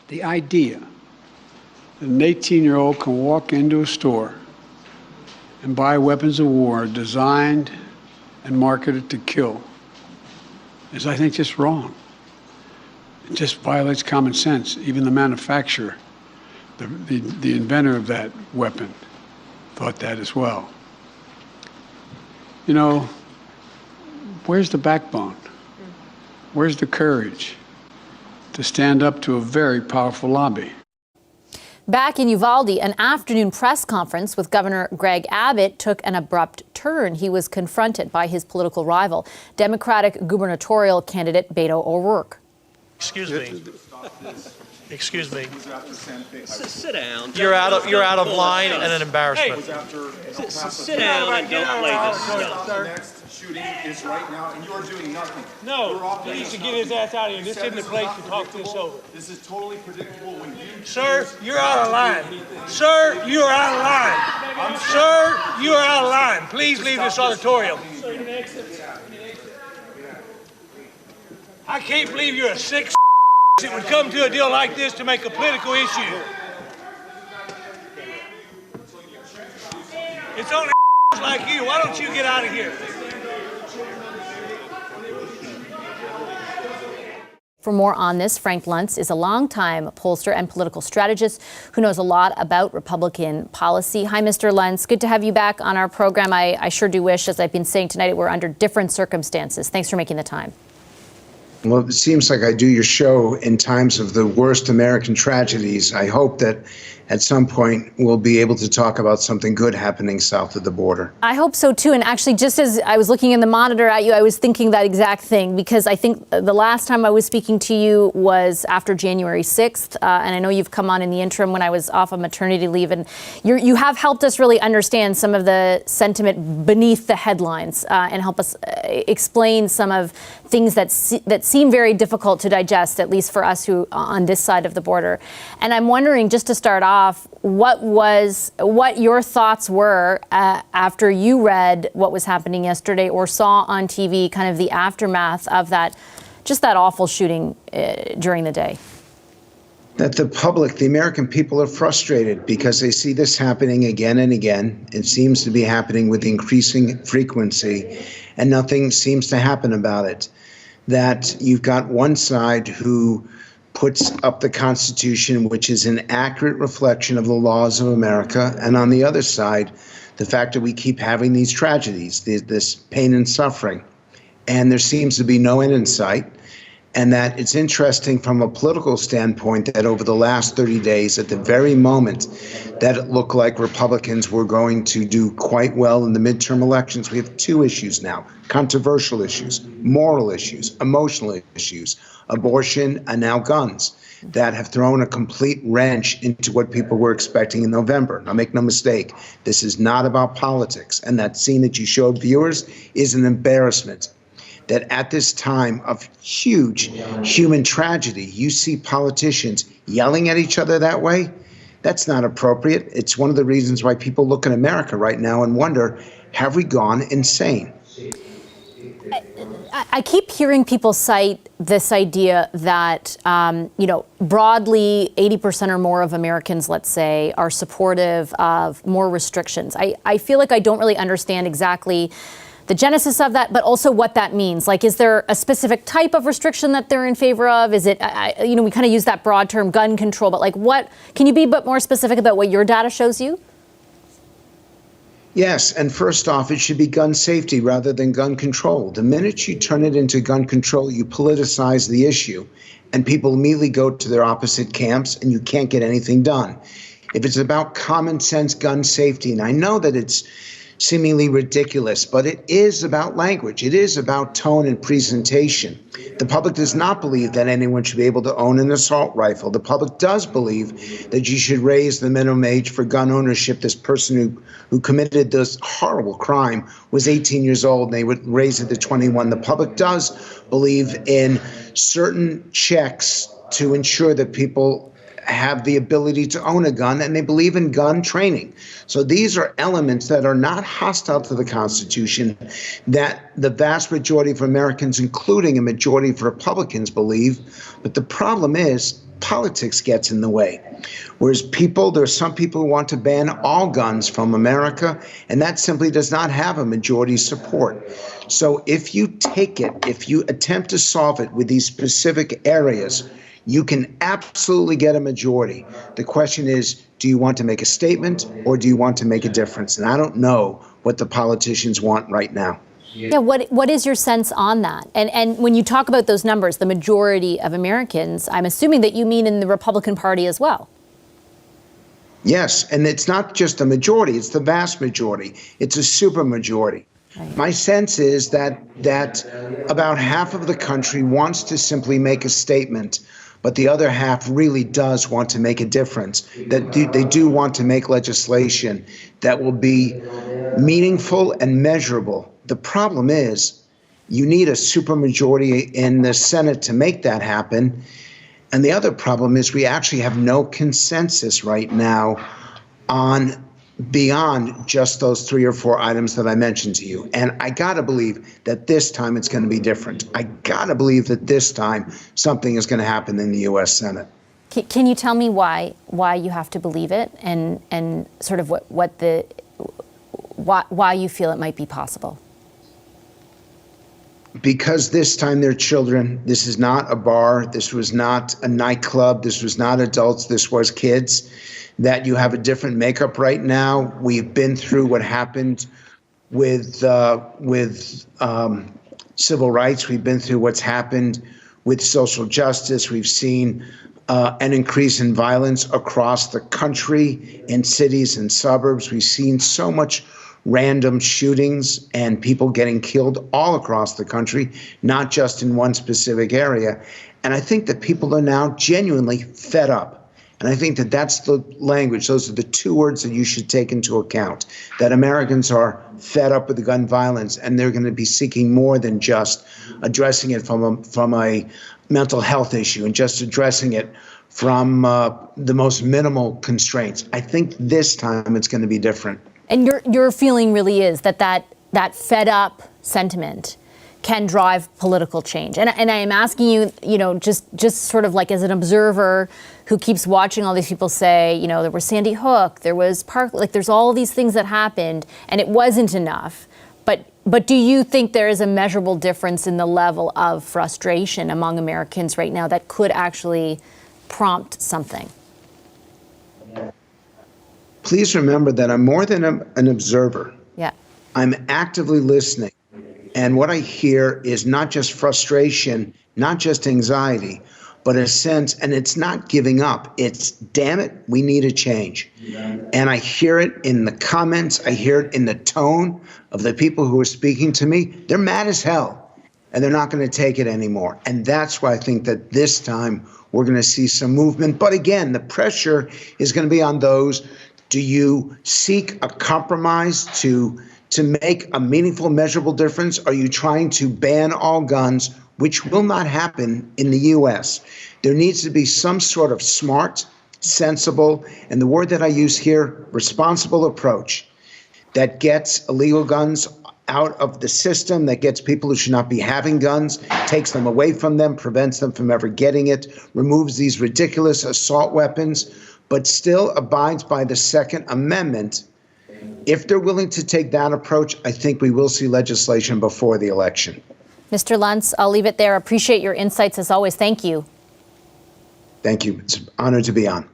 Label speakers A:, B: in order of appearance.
A: The idea that an 18-year-old can walk into a store and buy weapons of war designed and marketed to kill is, I think, just wrong. It just violates common sense. Even the manufacturer, the inventor of that weapon, thought that as well. You know, where's the backbone? Where's the courage to stand up to a very powerful lobby?
B: Back in Uvalde, an afternoon press conference with Governor Greg Abbott took an abrupt turn. He was confronted by his political rival, Democratic gubernatorial candidate Beto O'Rourke.
C: Excuse me. Excuse me.
D: Sit down.
C: You're out of line and an embarrassment.
D: Sit down and don't play this stuff.
E: The next shooting is right now, and you are doing nothing.
F: No, he needs to get his ass out of here. This isn't the place to talk this over.
E: This is totally predictable when you...
F: Sir, you're out of line. Sir, you are out of line. Sir, you are out of line. Please leave this auditorium. I can't believe you're a sick that would come to a deal like this to make a political issue. It's only like you. Why don't you get out of here?
B: For more on this, Frank Luntz is a longtime pollster and political strategist who knows a lot about Republican policy. Hi, Mr. Luntz. Good to have you back on our program. I sure do wish, as I've been saying tonight, we're under different circumstances. Thanks for making the time.
G: Well, it seems like I do your show in times of the worst American tragedies. I hope that at some point we'll be able to talk about something good happening south of the border.
B: I hope so, too. And actually, just as I was looking in the monitor at you, I was thinking that exact thing, because I think the last time I was speaking to you was after January 6th. And I know you've come on in the interim when I was off on maternity leave. And you have helped us really understand some of the sentiment beneath the headlines and help us explain some of things that seem very difficult to digest, at least for us who on this side of the border. And I'm wondering, just to start off, what your thoughts were after you read what was happening yesterday or saw on TV kind of the aftermath of that awful shooting during the day.
G: That the public, the American people, are frustrated because they see this happening again and again. It seems to be happening with increasing frequency, and nothing seems to happen about it. That you've got one side who puts up the Constitution, which is an accurate reflection of the laws of America, and on the other side, the fact that we keep having these tragedies, this pain and suffering, and there seems to be no end in sight. And that it's interesting from a political standpoint that over the last 30 days, at the very moment that it looked like Republicans were going to do quite well in the midterm elections, we have two issues now: controversial issues, moral issues, emotional issues, abortion, and now guns, that have thrown a complete wrench into what people were expecting in November. Now, make no mistake, this is not about politics. And that scene that you showed viewers is an embarrassment. That at this time of huge human tragedy, you see politicians yelling at each other that way. That's not appropriate. It's one of the reasons why people look at America right now and wonder, have we gone insane?
B: I keep hearing people cite this idea that, broadly 80% or more of Americans, let's say, are supportive of more restrictions. I feel like I don't really understand exactly the genesis of that, but also what that means. Like, is there a specific type of restriction that they're in favor of? Is it, we kind of use that broad term, gun control, but like what, can you be a bit more specific about what your data shows you?
G: Yes, and first off, it should be gun safety rather than gun control. The minute you turn it into gun control, you politicize the issue, and people immediately go to their opposite camps, and you can't get anything done. If it's about common sense gun safety, and I know that it's seemingly ridiculous, but it is about language. It is about tone and presentation. The public does not believe that anyone should be able to own an assault rifle. The public does believe that you should raise the minimum age for gun ownership. This person who committed this horrible crime was 18 years old, and they would raise it to 21. The public does believe in certain checks to ensure that people have the ability to own a gun, and they believe in gun training. So these are elements that are not hostile to the Constitution, that the vast majority of Americans, including a majority of Republicans, believe. But the problem is politics gets in the way. Whereas there's some people who want to ban all guns from America, and that simply does not have a majority support. So if you attempt to solve it with these specific areas, you can absolutely get a majority. The question is, do you want to make a statement or do you want to make a difference? And I don't know what the politicians want right now.
B: Yeah, what is your sense on that? And when you talk about those numbers, the majority of Americans, I'm assuming that you mean in the Republican Party as well.
G: Yes, and it's not just a majority, it's the vast majority. It's a supermajority. Right. My sense is that about half of the country wants to simply make a statement, but the other half really does want to make a difference, that they do want to make legislation that will be meaningful and measurable. The problem is you need a supermajority in the Senate to make that happen. And the other problem is we actually have no consensus right now on beyond just those 3 or 4 items that I mentioned to you. And I got to believe that this time it's going to be different. I got to believe that this time something is going to happen in the U.S. Senate.
B: Can you tell me why you have to believe it and sort of why you feel it might be possible?
G: Because this time they're children. This is not a bar. This was not a nightclub. This was not adults. This was kids. That you have a different makeup right now. We've been through what happened with civil rights. We've been through what's happened with social justice. We've seen an increase in violence across the country, in cities and suburbs. We've seen so much random shootings and people getting killed all across the country, not just in one specific area. And I think that people are now genuinely fed up. And I think that that's the language. Those are the 2 words that you should take into account, that Americans are fed up with the gun violence, and they're going to be seeking more than just addressing it from a mental health issue and just addressing it from the most minimal constraints. I think this time it's going to be different.
B: And your feeling really is that fed up sentiment can drive political change. And I am asking you, just sort of like as an observer who keeps watching all these people say, there was Sandy Hook, there was Park, like there's all these things that happened and it wasn't enough. But do you think there is a measurable difference in the level of frustration among Americans right now that could actually prompt something?
G: Please remember that I'm more than an observer.
B: Yeah.
G: I'm actively listening. And what I hear is not just frustration, not just anxiety, but a sense, and it's not giving up. It's, damn it, we need a change. And I hear it in the comments. I hear it in the tone of the people who are speaking to me. They're mad as hell, and they're not going to take it anymore. And that's why I think that this time we're going to see some movement. But again, the pressure is going to be on those. Do you seek a compromise to make a meaningful, measurable difference? Are you trying to ban all guns, which will not happen in the U.S.? There needs to be some sort of smart, sensible, and the word that I use here, responsible approach that gets illegal guns out of the system, that gets people who should not be having guns, takes them away from them, prevents them from ever getting it, removes these ridiculous assault weapons, but still abides by the Second Amendment. If they're willing to take that approach, I think we will see legislation before the election.
B: Mr. Luntz, I'll leave it there. Appreciate your insights as always. Thank you.
G: Thank you. It's an honor to be on.